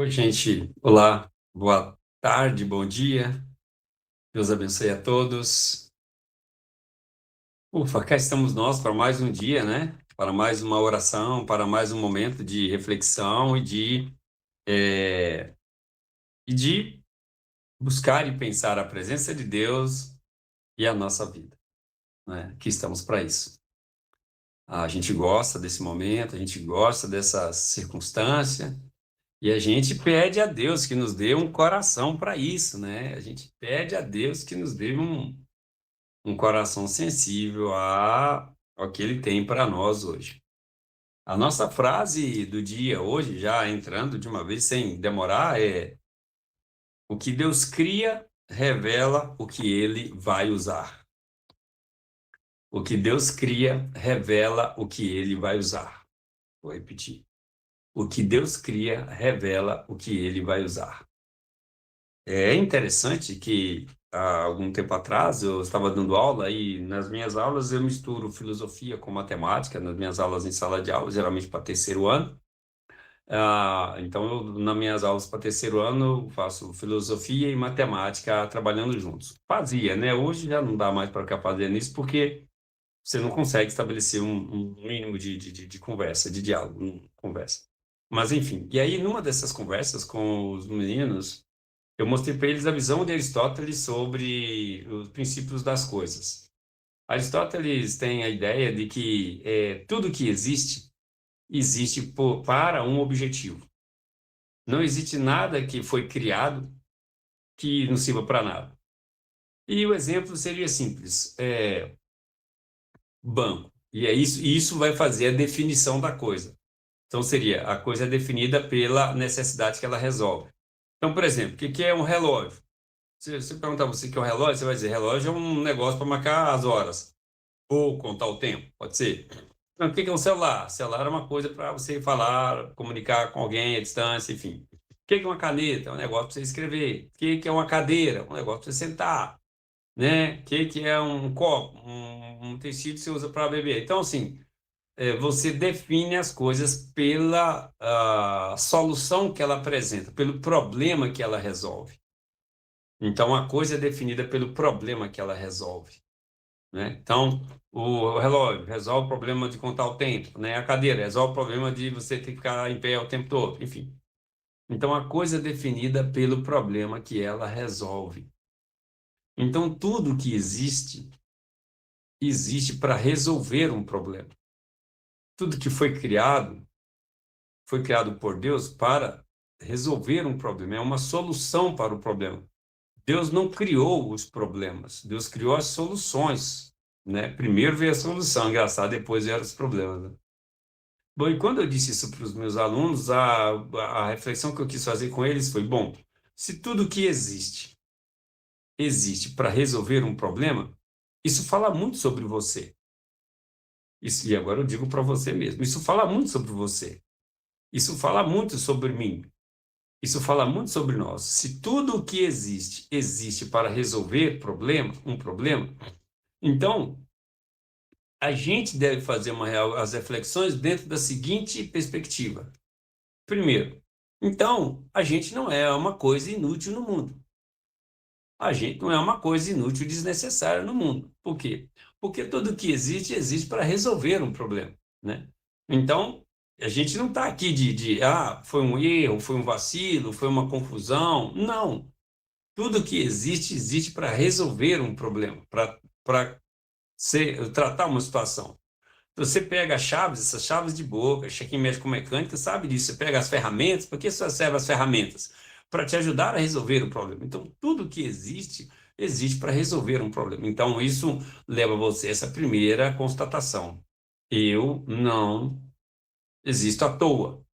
Oi, gente. Olá, boa tarde, bom dia. Deus abençoe a todos. Ufa, cá estamos nós para mais um dia, né? Para mais uma oração, para mais um momento de reflexão eh, e de buscar e pensar a presença de Deus e a nossa vida, né? Que estamos para isso. A gente gosta desse momento, a gente gosta dessa circunstância. E a gente pede a Deus que nos dê um coração para isso, né? A gente pede a Deus que nos dê um coração sensível ao que Ele tem para nós hoje. A nossa frase do dia hoje, já entrando de uma vez sem demorar, é: o que Deus cria revela o que Ele vai usar. O que Deus cria revela o que Ele vai usar. Vou repetir. O que Deus cria revela o que Ele vai usar. É interessante que há algum tempo atrás eu estava dando aula e nas minhas aulas eu misturo filosofia com matemática, nas minhas aulas em sala de aula, geralmente para terceiro ano. Então, nas minhas aulas para terceiro ano, eu faço filosofia e matemática trabalhando juntos. Fazia, né? Hoje já não dá mais para ficar fazendo isso porque você não consegue estabelecer um mínimo de conversa, de diálogo, conversa. Mas, enfim, e aí numa dessas conversas com os meninos, eu mostrei para eles a visão de Aristóteles sobre os princípios das coisas. Aristóteles tem a ideia de que tudo que existe, existe para um objetivo. Não existe nada que foi criado que não sirva para nada. E o exemplo seria simples: banco. E isso vai fazer a definição da coisa. Então, seria: a coisa é definida pela necessidade que ela resolve. Então, por exemplo, o que é um relógio? Se você perguntar a você o que é um relógio, você vai dizer: relógio é um negócio para marcar as horas ou contar o tempo, pode ser. Então, o que é um celular? Celular é uma coisa para você falar, comunicar com alguém à distância, enfim. O que é uma caneta? É um negócio para você escrever. O que é uma cadeira? Um negócio para você sentar, né? O que é um copo? Um tecido que você usa para beber. Então, assim, você define as coisas pela solução que ela apresenta, pelo problema que ela resolve. Então, a coisa é definida pelo problema que ela resolve, né? Então, o relógio resolve o problema de contar o tempo, né? A cadeira resolve o problema de você ter que ficar em pé o tempo todo, enfim. Então, a coisa é definida pelo problema que ela resolve. Então, tudo que existe, existe para resolver um problema. Tudo que foi criado por Deus para resolver um problema, é uma solução para o problema. Deus não criou os problemas, Deus criou as soluções, né? Primeiro veio a solução, engraçado, depois vieram os problemas, né? Bom, e quando eu disse isso para os meus alunos, a reflexão que eu quis fazer com eles foi: bom, se tudo que existe para resolver um problema, isso fala muito sobre você. Isso, e agora eu digo para você mesmo, isso fala muito sobre você. Isso fala muito sobre mim. Isso fala muito sobre nós. Se tudo o que existe, existe para resolver um problema, então a gente deve fazer as reflexões dentro da seguinte perspectiva. Primeiro, então, a gente não é uma coisa inútil no mundo. A gente não é uma coisa inútil e desnecessária no mundo. Por quê? Porque tudo que existe, existe para resolver um problema, né? Então, a gente não está aqui foi um erro, foi um vacilo, foi uma confusão. Não. Tudo que existe, existe para resolver um problema, para tratar uma situação. Você pega as chaves, essas chaves de boca, quem mexe com mecânica sabe disso. Você pega as ferramentas, para que só servem as ferramentas? Para te ajudar a resolver o problema. Então, tudo que existe, existe para resolver um problema. Então, isso leva você a essa primeira constatação: eu não existo à toa.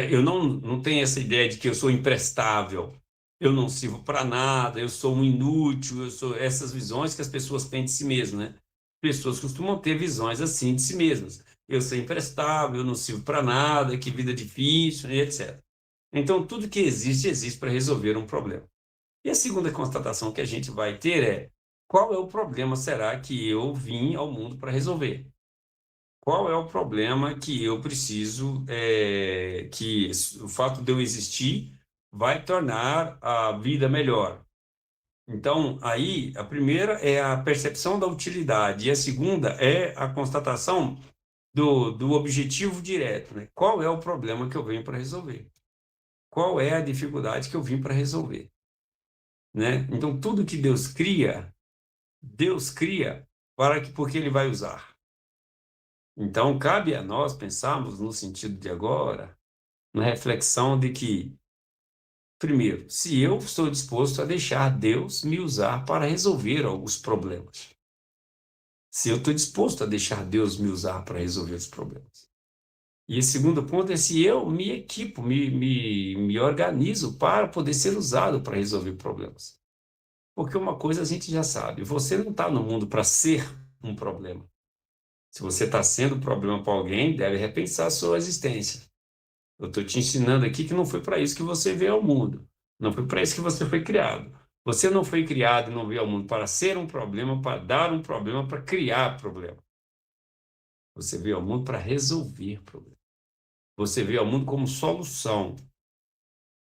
Eu não tenho essa ideia de que eu sou imprestável, eu não sirvo para nada, eu sou um inútil, eu sou essas visões que as pessoas têm de si mesmas, né? Pessoas costumam ter visões assim de si mesmas. Eu sou imprestável, eu não sirvo para nada, que vida difícil, e etc. Então, tudo que existe, existe para resolver um problema. E a segunda constatação que a gente vai ter é: qual é o problema será que eu vim ao mundo para resolver? qual é o problema que eu preciso, que o fato de eu existir vai tornar a vida melhor. Então, aí, a primeira é a percepção da utilidade, e a segunda é a constatação do objetivo direto, né? Qual é o problema que eu venho para resolver? Qual é a dificuldade que eu vim para resolver, né? Então, tudo que Deus cria porque Ele vai usar. Então, cabe a nós pensarmos no sentido de agora, na reflexão de que, primeiro, se eu estou disposto a deixar Deus me usar para resolver alguns problemas. Se eu estou disposto a deixar Deus me usar para resolver os problemas. E o segundo ponto é se eu me equipo, me organizo para poder ser usado para resolver problemas. Porque uma coisa a gente já sabe, você não está no mundo para ser um problema. Se você está sendo um problema para alguém, deve repensar a sua existência. Eu estou te ensinando aqui que não foi para isso que você veio ao mundo. Não foi para isso que você foi criado. Você não foi criado e não veio ao mundo para ser um problema, para dar um problema, para criar problema. Você veio ao mundo para resolver problemas. Você veio ao mundo como solução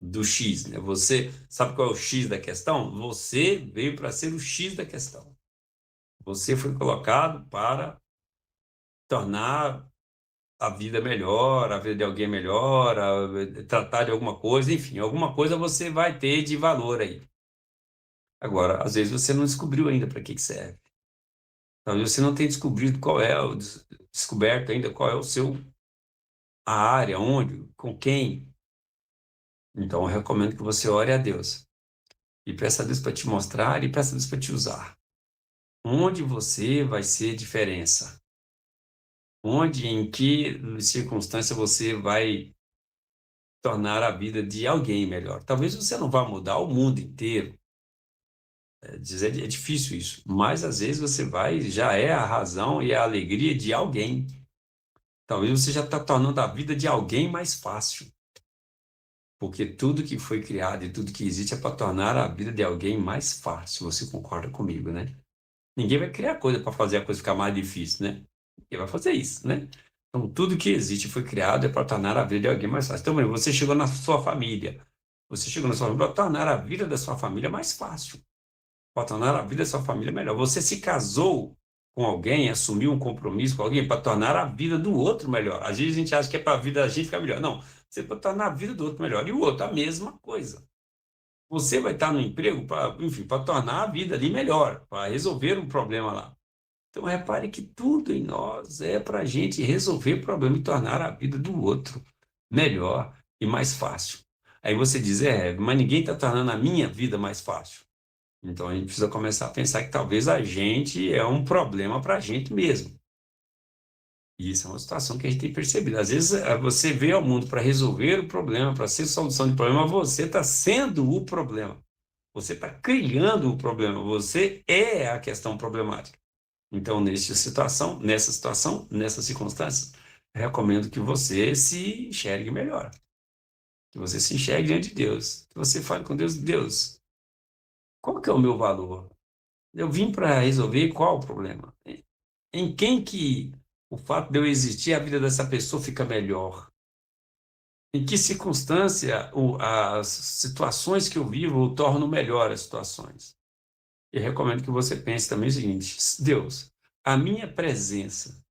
do X, né? Você sabe qual é o X da questão? Você veio para ser o X da questão. Você foi colocado para tornar a vida melhor, a vida de alguém melhor, tratar de alguma coisa, enfim, alguma coisa você vai ter de valor aí. Agora, às vezes você não descobriu ainda para que serve. Talvez você não tenha descobrido descoberto ainda qual é a área, onde, com quem. Então, eu recomendo que você ore a Deus e peça a Deus para te mostrar e peça a Deus para te usar. Onde você vai ser diferença? Onde, em que circunstância você vai tornar a vida de alguém melhor? Talvez você não vá mudar o mundo inteiro. É difícil isso, mas às vezes você vai, já é a razão e a alegria de alguém. Talvez você já está tornando a vida de alguém mais fácil. Porque tudo que foi criado e tudo que existe é para tornar a vida de alguém mais fácil. Você concorda comigo, né? Ninguém vai criar coisa para fazer a coisa ficar mais difícil, né? Ninguém vai fazer isso, né? Então, tudo que existe foi criado é para tornar a vida de alguém mais fácil. Então, você chegou na sua família. Você chegou na sua família para tornar a vida da sua família mais fácil. Para tornar a vida da sua família melhor. Você se casou com alguém, assumiu um compromisso com alguém para tornar a vida do outro melhor. Às vezes a gente acha que é para a vida da gente ficar melhor. Não, você para tornar a vida do outro melhor. E o outro, a mesma coisa. Você vai estar no emprego para, enfim, para tornar a vida ali melhor, para resolver um problema lá. Então, repare que tudo em nós é para a gente resolver problema e tornar a vida do outro melhor e mais fácil. Aí você diz, mas ninguém está tornando a minha vida mais fácil. Então, a gente precisa começar a pensar que talvez a gente é um problema para a gente mesmo. E isso é uma situação que a gente tem percebido. Às vezes, você veio ao mundo para resolver o problema, para ser solução de problema, você está sendo o problema. Você está criando o problema. Você é a questão problemática. Então, nessa situação, nessas circunstâncias, recomendo que você se enxergue melhor. Que você se enxergue diante de Deus. Que você fale com Deus, Deus, qual que é o meu valor? Eu vim para resolver qual o problema? Em quem que o fato de eu existir, a vida dessa pessoa fica melhor? Em que circunstância as situações que eu vivo tornam melhor as situações? E recomendo que você pense também o seguinte: Deus, a minha presença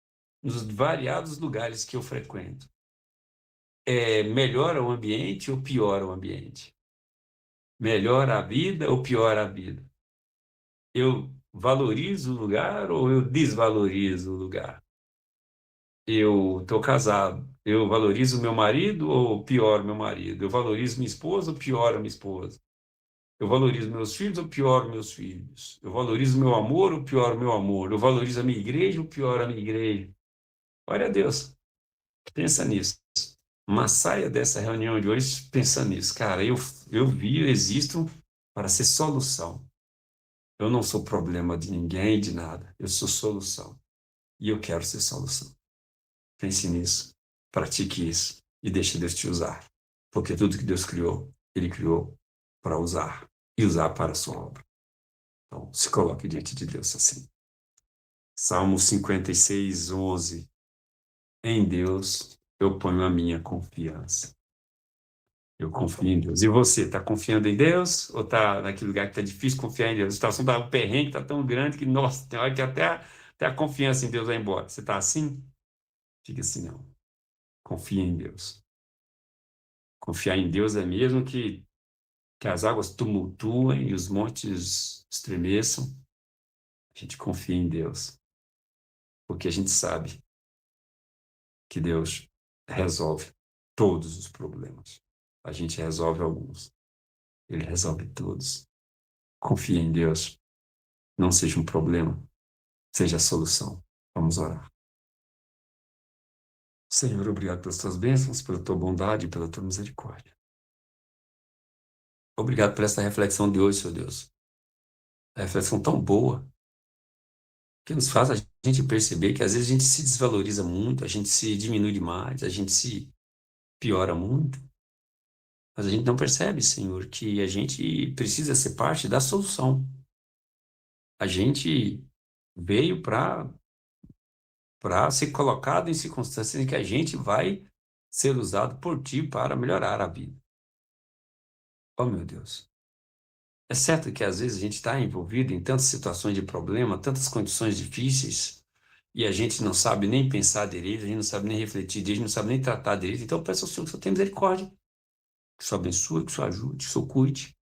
nos variados lugares que eu frequento melhora o ambiente ou piora o ambiente? Melhora a vida ou piora a vida? Eu valorizo o lugar ou eu desvalorizo o lugar? Eu estou casado, eu valorizo meu marido ou pioro meu marido? Eu valorizo minha esposa ou pioro minha esposa? Eu valorizo meus filhos ou pioro meus filhos? Eu valorizo meu amor ou pioro meu amor? Eu valorizo a minha igreja ou pioro a minha igreja? Glória a Deus, pensa nisso. Mas saia dessa reunião de hoje pensando nisso. Cara, eu existo para ser solução. Eu não sou problema de ninguém, de nada. Eu sou solução. E eu quero ser solução. Pense nisso, pratique isso e deixe Deus te usar. Porque tudo que Deus criou, Ele criou para usar e usar para a sua obra. Então, se coloque diante de Deus assim. Salmo 56, 11. Em Deus eu ponho a minha confiança. Eu confio em Deus. E você, está confiando em Deus? Ou está naquele lugar que está difícil confiar em Deus? A situação está um perrengue, está tão grande que, nossa, tem hora que até a confiança em Deus vai embora. Você está assim? Fica assim, não. Confia em Deus. Confiar em Deus é mesmo que as águas tumultuem e os montes estremeçam. A gente confia em Deus, porque a gente sabe que Deus resolve todos os problemas. A gente resolve alguns, Ele resolve todos. Confia em Deus. Não seja um problema, seja a solução. Vamos orar. Senhor, obrigado pelas tuas bênçãos, pela tua bondade e pela tua misericórdia. Obrigado por essa reflexão de hoje, Senhor Deus. A reflexão tão boa que nos faz a gente perceber que às vezes a gente se desvaloriza muito, a gente se diminui demais, a gente se piora muito, mas a gente não percebe, Senhor, que a gente precisa ser parte da solução. A gente veio para ser colocado em circunstâncias em que a gente vai ser usado por Ti para melhorar a vida. Oh, meu Deus. É certo que às vezes a gente está envolvido em tantas situações de problema, tantas condições difíceis, e a gente não sabe nem pensar direito, a gente não sabe nem refletir direito, não sabe nem tratar direito. Então eu peço ao Senhor que o Senhor tenha misericórdia, que o Senhor abençoe, que o Senhor ajude, que o Senhor cuide,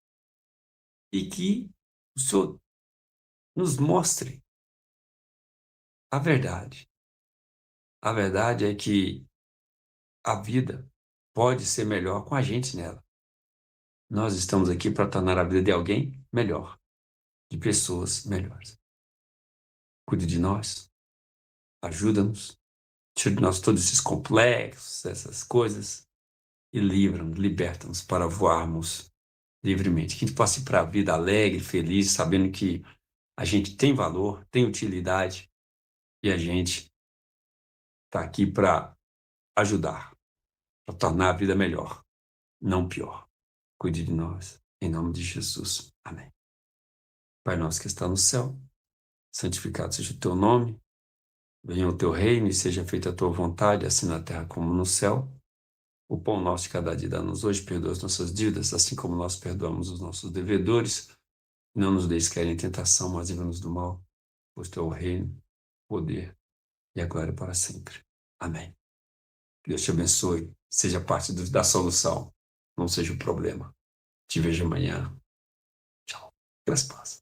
e que o Senhor nos mostre a verdade. A verdade é que a vida pode ser melhor com a gente nela. Nós estamos aqui para tornar a vida de alguém melhor, de pessoas melhores. Cuide de nós, ajuda-nos, tira de nós todos esses complexos, essas coisas, e livra-nos, liberta-nos para voarmos livremente. Que a gente possa ir para a vida alegre, feliz, sabendo que a gente tem valor, tem utilidade, e a gente está aqui para ajudar, para tornar a vida melhor, não pior. Cuide de nós, em nome de Jesus. Amém. Pai nosso que está no céu, santificado seja o teu nome, venha o teu reino e seja feita a tua vontade, assim na terra como no céu. O pão nosso de cada dia dá-nos hoje, perdoa as nossas dívidas, assim como nós perdoamos os nossos devedores. Não nos deixes cair em tentação, mas livra-nos do mal, pois teu é o reino, o poder e a glória para sempre. Amém. Deus te abençoe, seja parte da solução, não seja o problema. Te vejo amanhã. Tchau. Graças a Deus.